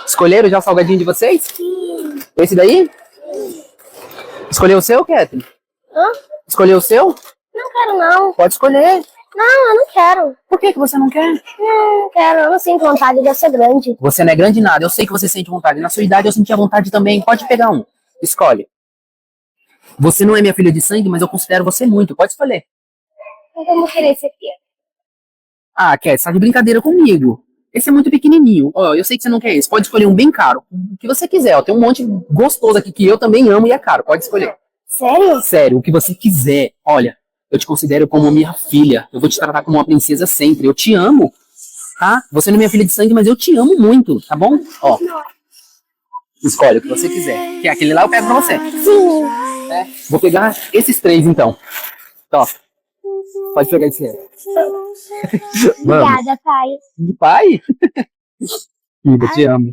Escolheram já o salgadinho de vocês? Sim. Esse daí? Escolheu o seu, Kathleen? Hã? Escolheu o seu? Não quero, não. Pode escolher. Não, eu não quero. Por que você não quer? Não quero, eu não sinto vontade de ser grande. Você não é grande nada, eu sei que você sente vontade. Na sua idade eu sentia vontade também. Pode pegar um. Escolhe. Você não é minha filha de sangue, mas eu considero você muito. Pode escolher. Então eu vou querer esse aqui. Ah, Kathleen, você tá de brincadeira comigo. Esse é muito pequenininho. Ó, eu sei que você não quer esse. Pode escolher um bem caro. O que você quiser. Ó, tem um monte gostoso aqui que eu também amo e é caro. Pode escolher. Sério? Sério, o que você quiser. Olha, eu te considero como minha filha. Eu vou te tratar como uma princesa sempre. Eu te amo, tá? Você não é minha filha de sangue, mas eu te amo muito, tá bom? Ó, escolhe o que você quiser. Quer aquele lá, eu pego pra você. Sim. É, vou pegar esses três, então. Ó, pode pegar esse aí. Vamos. Obrigada, pai. Pai? Filha, te amo.